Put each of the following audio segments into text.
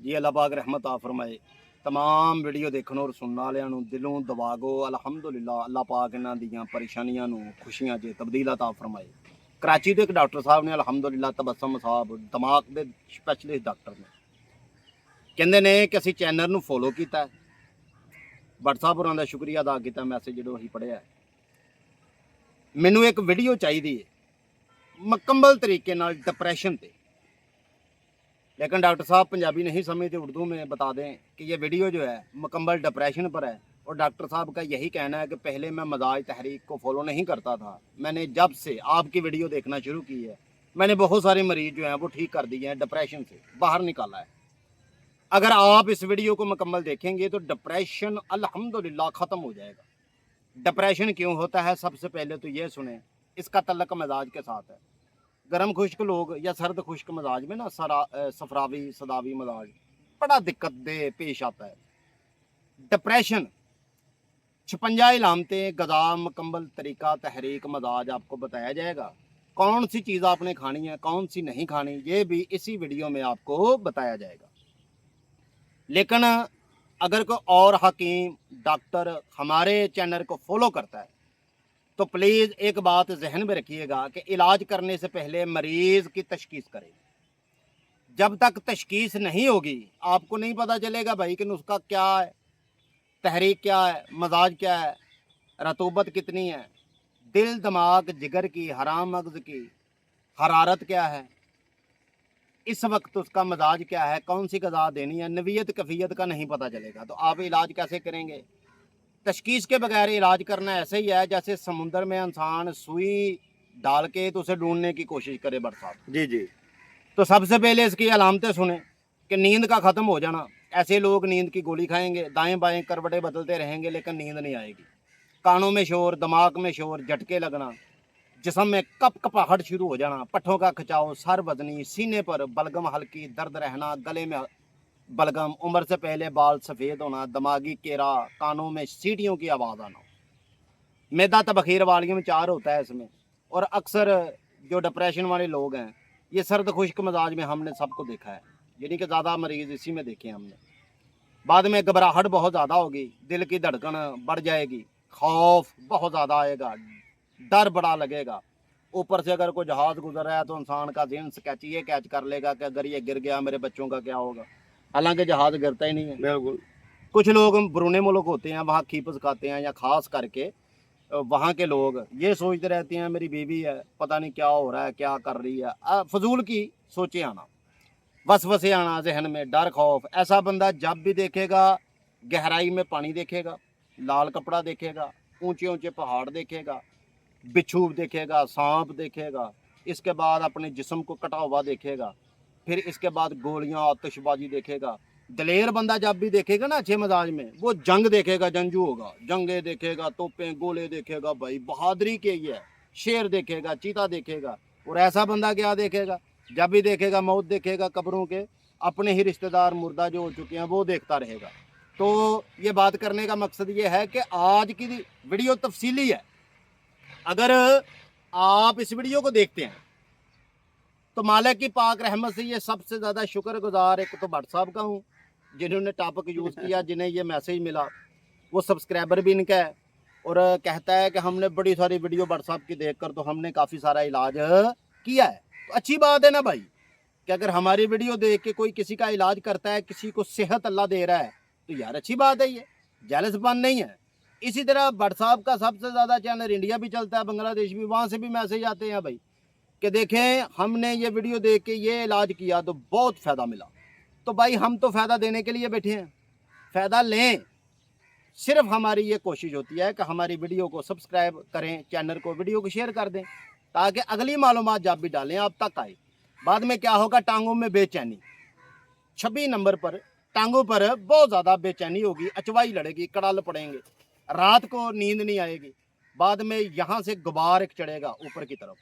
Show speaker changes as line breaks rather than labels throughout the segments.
जी अल्लाह पाक रहमत आ फरमाए। तमाम वीडियो देखने और सुनने वालिਆਂ ਨੂੰ ਦਿਲੋਂ ਦਵਾਗੋ ਅਲਹਮਦੁਲਿਲਾ अल्लाह पाक ਇਹਨਾਂ ਦੀਆਂ ਪਰੇਸ਼ਾਨੀਆਂ ਨੂੰ ਖੁਸ਼ੀਆਂ 'ਚ ਤਬਦੀਲ अता फरमाए। कराची ਦੇ ਇੱਕ ਡਾਕਟਰ ਸਾਹਿਬ ਨੇ ਅਲਹਮਦੁਲਿਲਾ ਤਬਸਮ ਸਾਹਿਬ ਦਿਮਾਗ ਦੇ ਸਪੈਸ਼ਲਿਸਟ ਡਾਕਟਰ ਨੇ, ਕਹਿੰਦੇ ਨੇ ਕਿ ਅਸੀਂ ਚੈਨਲ ਨੂੰ ਫੋਲੋ ਕੀਤਾ, WhatsApp ਹੋਰਾਂ ਦਾ ਸ਼ੁਕਰੀਆ ਅਦਾ ਕੀਤਾ, ਮੈਸੇਜ ਜਦੋਂ ਅਸੀਂ ਪੜ੍ਹਿਆ। ਮੈਨੂੰ ਇੱਕ ਵੀਡੀਓ ਚਾਹੀਦੀ ਹੈ ਮੁਕੰਮਲ तरीके ਨਾਲ डिप्रेशन पे, लेकिन डॉक्टर साहब पंजाबी नहीं समझते, उर्दू में बता दें कि ये वीडियो जो है मुकम्मल डिप्रेशन पर है। और डॉक्टर साहब का यही कहना है कि पहले मैं मजाज तहरीक को फॉलो नहीं करता था, मैंने जब से आपकी वीडियो देखना शुरू की है मैंने बहुत सारे मरीज़ जो हैं वो ठीक कर दिए हैं, डिप्रेशन से बाहर निकाला है। अगर आप इस वीडियो को मुकम्मल देखेंगे तो डिप्रेशन अल्हम्दुलिल्लाह ख़त्म हो जाएगा। डिप्रेशन क्यों होता है, सबसे पहले तो ये सुने, इसका तल्लक मजाज के साथ है। गर्म खुश्क लोग या सर्द खुश्क मजाज में ना सफरावी सदावी मजाज बड़ा दिक्कत दे पेश आता है। डिप्रेशन 56 इलामतें गज़ा मुकम्मल तरीका तहरीक मजाज आपको बताया जाएगा। कौन सी चीज़ आपने खानी है कौन सी नहीं खानी ये भी इसी वीडियो में आपको बताया जाएगा। लेकिन अगर कोई और हकीम डॉक्टर हमारे चैनल को फॉलो करता है तो प्लीज़ एक बात जहन में रखिएगा कि इलाज करने से पहले मरीज़ की तशखीस करें। जब तक तशखीस नहीं होगी आपको नहीं पता चलेगा भाई कि नुस्खा क्या है, तहरीक क्या है, मजाज क्या है, रतूबत कितनी है, दिल दिमाग जिगर की हराम मगज़ की हरारत क्या है, इस वक्त उसका मजाज क्या है, कौन सी गज़ा देनी है, नवीयत कफ़ीयत का नहीं पता चलेगा तो आप इलाज कैसे करेंगे। तशखीस के बगैर इलाज करना ऐसे ही है जैसे समुंदर में इंसान सुई डाल के तो उसे ढूंढने की कोशिश करे बरसात।
जी जी।
तो सबसे पहले इसकी अलामतें सुने कि नींद का ख़त्म हो जाना। ऐसे लोग नींद की गोली खाएंगे, दाएं बाएं करवटें बदलते रहेंगे लेकिन नींद नहीं आएगी। कानों में शोर, दिमाग में शोर, झटके लगना, जिस्म में कपकपाहट शुरू हो जाना, पट्ठों का खिंचाव, सर वजनी, सीने पर बलगम हल्की, दर्द रहना, गले में बलगम, उम्र से पहले बाल सफ़ेद होना, दिमागी केरा, कानों में सीटियों की आवाज़ आना। मैदा तबखीर वालियों में 4 होता है इसमें। और अक्सर जो डिप्रेशन वाले लोग हैं ये सर्द खुश्क मजाज में हमने सबको देखा है, यानी कि ज़्यादा मरीज़ इसी में देखे हैं हमने। बाद में घबराहट बहुत ज़्यादा होगी, दिल की धड़कन बढ़ जाएगी, खौफ बहुत ज़्यादा आएगा, डर बड़ा लगेगा। ऊपर से अगर कोई जहाज़ गुजर रहा है तो इंसान का ज़हन स्केच ये कैच कर लेगा कि अगर ये गिर गया मेरे बच्चों का क्या होगा, हालांकि जहाज़ गिरता ही नहीं है।
बिल्कुल।
कुछ लोग बरूने मुल्क होते हैं वहाँ खीपस खाते हैं, या ख़ास करके वहाँ के लोग ये सोचते रहते हैं मेरी बीवी है पता नहीं क्या हो रहा है क्या कर रही है, फजूल की सोचें आना, वसवसे आना जहन में, डर खौफ। ऐसा बंदा जब भी देखेगा गहराई में पानी देखेगा, लाल कपड़ा देखेगा, ऊंचे ऊंचे पहाड़ देखेगा, बिच्छू देखेगा, सांप देखेगा, इसके बाद अपने जिस्म को कटा हुआ देखेगा, फिर इसके बाद गोलियां आतिशबाजी देखेगा। दलेर बंदा जब भी देखेगा ना अच्छे मजाज में वो जंग देखेगा, जंजू होगा, जंगे देखेगा, तोपें गोले देखेगा, भाई बहादुरी के ही है, शेर देखेगा, चीता देखेगा। और ऐसा बंदा क्या देखेगा, जब भी देखेगा मौत देखेगा, कब्रों के अपने ही रिश्तेदार मुर्दा जो हो चुके हैं वो देखता रहेगा। तो ये बात करने का मकसद ये है कि आज की वीडियो तफसीली है। अगर आप इस वीडियो को देखते हैं तो मालिक की पाक रहमत से ये सबसे ज़्यादा शुक्रगुजार एक तो भट्ट साहब का हूँ जिन्होंने टॉपिक यूज़ किया, जिन्हें ये मैसेज मिला, वो सब्सक्राइबर भी इनका है। और कहता है कि हमने बड़ी सारी वीडियो भट्ट साहब की देखकर तो हमने काफ़ी सारा इलाज किया है। तो अच्छी बात है ना भाई कि अगर हमारी वीडियो देख के कोई किसी का इलाज करता है, किसी को सेहत अल्लाह दे रहा है तो यार अच्छी बात है, ये जेलसपन नहीं है। इसी तरह भट्ट साहब का सबसे ज़्यादा चैनल इंडिया भी चलता है, बांग्लादेश भी, वहाँ से भी मैसेज आते हैं भाई कि देखें हमने ये वीडियो देख के ये इलाज किया तो बहुत फ़ायदा मिला। तो भाई हम तो फ़ायदा देने के लिए बैठे हैं, फ़ायदा लें। सिर्फ हमारी ये कोशिश होती है कि हमारी वीडियो को सब्सक्राइब करें, चैनल को, वीडियो को शेयर कर दें ताकि अगली मालूमात जब भी डालें आप तक आए। बाद में क्या होगा, टांगों में बेचैनी, 26 नंबर पर टांगों पर बहुत ज़्यादा बेचैनी होगी, अचवाई लड़ेगी, कड़ाल पड़ेंगे, रात को नींद नहीं आएगी। बाद में यहाँ से गुबार एक चढ़ेगा ऊपर की तरफ,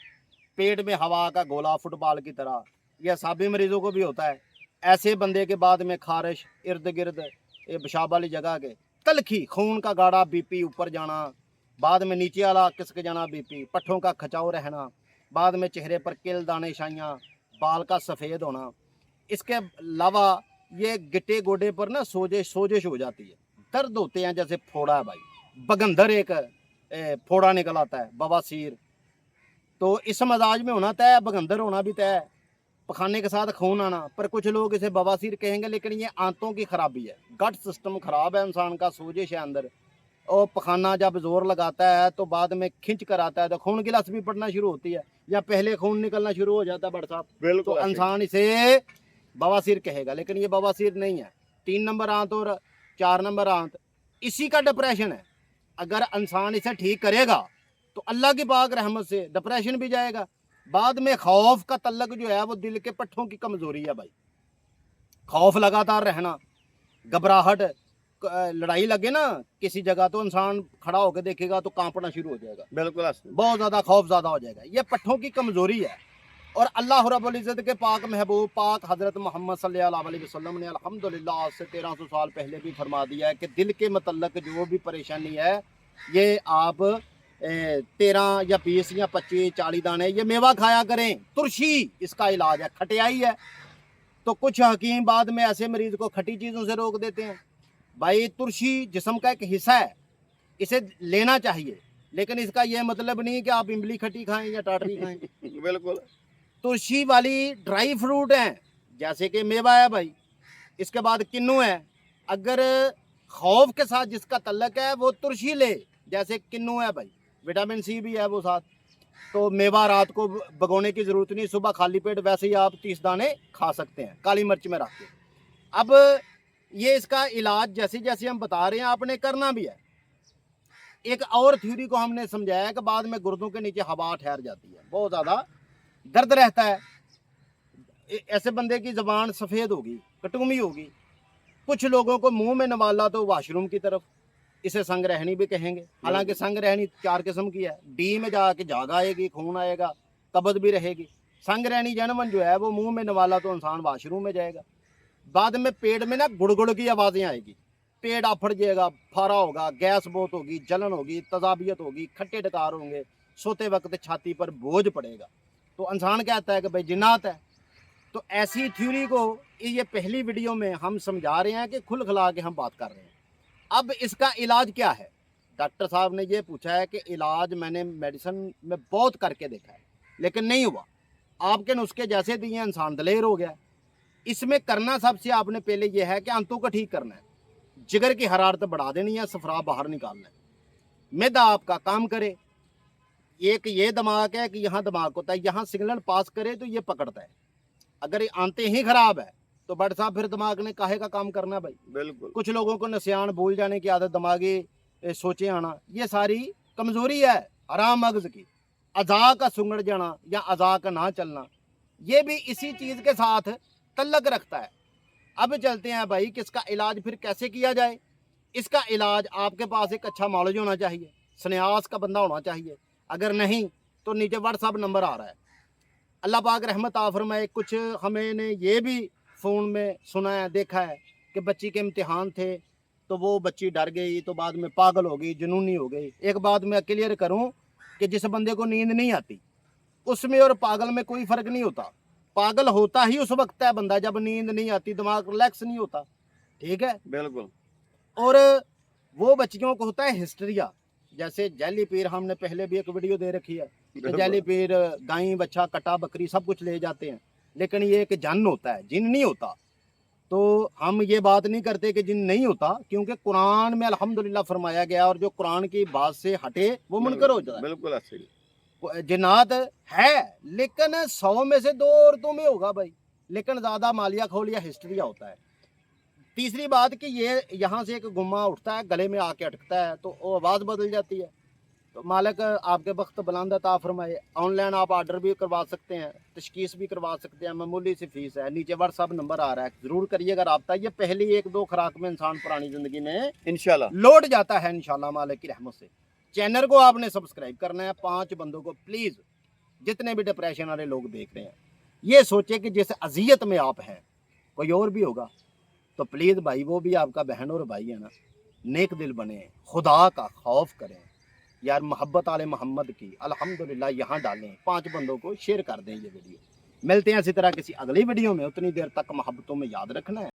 पेट में हवा का गोला फुटबॉल की तरह। यह सभी मरीजों को भी होता है। ऐसे बंदे के बाद में खारिश, इर्द गिर्द ये पेशाब वाली जगह के तलखी, खून का गाढ़ा, बीपी ऊपर जाना, बाद में नीचे वाला किसक जाना बीपी, पट्ठों का खचाव रहना, बाद में चेहरे पर किल दाने शाइयाँ, बाल का सफ़ेद होना। इसके अलावा ये गिट्टे गोडे पर ना सोजिश हो जाती है, दर्द होते हैं, जैसे फोड़ा है भाई, बगंदर एक फोड़ा निकल आता है, बवासीर। तो इस मजाज में होना तय, बगंदर होना भी तय, पखाने के साथ खून आना। पर कुछ लोग इसे बवासीर कहेंगे, लेकिन ये आंतों की खराबी है, गट सिस्टम खराब है इंसान का, सोजिश है अंदर। और पखाना जब जोर लगाता है तो बाद में खिंच कर आता है तो खून गिलास भी पड़ना शुरू होती है, या पहले खून निकलना शुरू हो जाता है बड़ साहब,
बिल्कुल
तो इंसान इसे बवासीर कहेगा। लेकिन ये बवासीर नहीं है। 3 नंबर आंत और 4 नंबर आंत, इसी का डिप्रेशन है। अगर इंसान इसे ठीक करेगा तो अल्लाह की पाक रहमत से डिप्रेशन भी जाएगा। बाद में खौफ का तल्लक जो है वो दिल के पट्ठों की कमजोरी है भाई। खौफ लगातार रहना, घबराहट, लड़ाई लगे ना किसी जगह तो इंसान खड़ा होकर देखेगा तो कांपना शुरू हो जाएगा,
बिल्कुल
बहुत ज्यादा खौफ ज्यादा हो जाएगा। ये पट्ठों की कमजोरी है। और अल्लाह रब्बुल इज्जत के पाक महबूब पाक हजरत मोहम्मद सल्लल्लाहु अलैहि वसल्लम ने अल्हम्दुलिल्लाह आज से 1300 साल पहले भी फरमा दिया है कि दिल के मतलब जो भी परेशानी है, ये आप 13 या 20 या 25 40 दाने ये मेवा खाया करें। तुरशी इसका इलाज है, खटियाई है। तो कुछ हकीम बाद में ऐसे मरीज को खट्टी चीज़ों से रोक देते हैं। भाई तुरशी जिस्म का एक हिस्सा है, इसे लेना चाहिए, लेकिन इसका यह मतलब नहीं कि आप इमली खट्टी खाएं या टाटरी खाएं।
बिल्कुल
तुलसी वाली ड्राई फ्रूट हैं, जैसे कि मेवा है भाई, इसके बाद किन्नू है। अगर खौफ के साथ जिसका तल्लक है वो तुलसी ले, जैसे किन्नू है भाई, विटामिन सी भी है वो साथ। तो मेवा रात को भगोने की ज़रूरत नहीं, सुबह खाली पेट वैसे ही आप 30 दाने खा सकते हैं काली मिर्च में रख के। अब ये इसका इलाज जैसे जैसे हम बता रहे हैं आपने करना भी है। एक और थ्योरी को हमने समझाया कि बाद में गुर्दों के नीचे हवा ठहर जाती है, बहुत ज़्यादा दर्द रहता है। ऐसे बंदे की ज़बान सफ़ेद होगी, कटुमी होगी। कुछ लोगों को मुंह में नवाला तो वॉशरूम की तरफ, इसे संग रहनी भी कहेंगे। हालांकि संग रहनी 4 किस्म की है। डी में जाके झाग आएगी, खून आएगा, कब्ज भी रहेगी। संग रहनी जनमन जो है वो मुंह में नवाला तो इंसान वॉशरूम में जाएगा। बाद में पेट में ना गुड़गुड़ की आवाज़ें आएगी, पेट आफड़ जाएगा, फारा होगा, गैस बहुत होगी, जलन होगी, तजाबियत होगी, खट्टे डकार होंगे, सोते वक्त छाती पर बोझ पड़ेगा। तो इंसान कहता है कि भाई जिन्नात है। तो ऐसी थ्योरी को ये पहली वीडियो में हम समझा रहे हैं कि खुल खिला के हम बात कर रहे हैं। अब इसका इलाज क्या है? डॉक्टर साहब ने ये पूछा है कि इलाज मैंने मेडिसिन में बहुत करके देखा है लेकिन नहीं हुआ। आपके नुस्खे जैसे दिए इंसान दलेर हो गया। इसमें करना सबसे आपने पहले ये है कि आंतों को ठीक करना है, जिगर की हरारत बढ़ा देनी है, सफरा बाहर निकालना है, मैदा आपका काम करे। एक ये दिमाग है कि यहाँ दिमाग होता है, यहाँ सिग्नल पास करे तो ये पकड़ता है। अगर आंतें ही खराब है तो बट साहब फिर दिमाग ने काहे का काम करना भाई।
बिल्कुल
कुछ लोगों को नसियान भूल जाने की आदत, दिमागी सोचे आना, ये सारी कमजोरी है हराम मगज की। अज़ा का सुंगड़ जाना या अज़ा का ना चलना, ये भी इसी चीज़ के साथ तल्लक रखता है। अब चलते हैं भाई कि इसका इलाज फिर कैसे किया जाए। इसका इलाज आपके पास एक अच्छा नॉलेज होना चाहिए, सन्यास का बंदा होना चाहिए। अगर नहीं तो नीचे व्हाट्सएप नंबर आ रहा है। अल्लाह पाक रहमत फरमाए। कुछ हमें ने ये भी फ़ोन में सुना है, देखा है कि बच्ची के इम्तिहान थे तो वो बच्ची डर गई, तो बाद में पागल हो गई, जुनूनी हो गई। एक बात मैं क्लियर करूं कि जिस बंदे को नींद नहीं आती उसमें और पागल में कोई फ़र्क नहीं होता। पागल होता ही उस वक्त है बंदा जब नींद नहीं आती, दिमाग रिलैक्स नहीं होता, ठीक है।
बिल्कुल
और वो बच्चियों को होता है हिस्ट्रिया, जैसे जैली पीर, हमने पहले भी एक वीडियो दे रखी है कि जैली पीर गाय बच्चा कटा बकरी सब कुछ ले जाते हैं, लेकिन ये एक जन होता है, जिन नहीं होता। तो हम ये बात नहीं करते कि जिन नहीं होता, क्योंकि कुरान में अल्हम्दुलिल्लाह फरमाया गया और जो कुरान की बात से हटे वो मुनकर हो जाता है।
बिल्कुल अच्छी
जिन्नात है लेकिन 100 में से 2 औरतों में होगा भाई, लेकिन ज़्यादा मालिया खोल या हिस्ट्रिया होता है। तीसरी बात कि ये यहाँ से एक गुम्मा उठता है, गले में आके अटकता है तो वो आवाज़ बदल जाती है। तो मालिक आपके वक्त बुलंद अता फरमाए। ऑनलाइन आप ऑर्डर भी करवा सकते हैं, तशखीस भी करवा सकते हैं, मामूली सी फीस है। नीचे व्हाट्सएप नंबर आ रहा है, ज़रूर करिएगा रब्ता। ये पहली 1-2 खुराक में इंसान पुरानी ज़िंदगी में
इंशाल्लाह
लौट जाता है इंशाल्लाह मालिक की रहमत से। चैनल को आपने सब्सक्राइब करना है। 5 बंदों को प्लीज़, जितने भी डिप्रेशन वाले लोग देख रहे हैं, ये सोचे कि जिस अजियत में आप हैं कोई और भी होगा, तो प्लीज़ भाई वो भी आपका बहन और भाई है ना, नेक दिल बने, खुदा का खौफ करें यार, मोहब्बत आले मोहम्मद की अल्हम्दुलिल्लाह यहाँ डालें। 5 बंदों को शेयर कर दें ये वीडियो। मिलते हैं इसी तरह किसी अगली वीडियो में, उतनी देर तक मोहब्बतों में याद रखना है।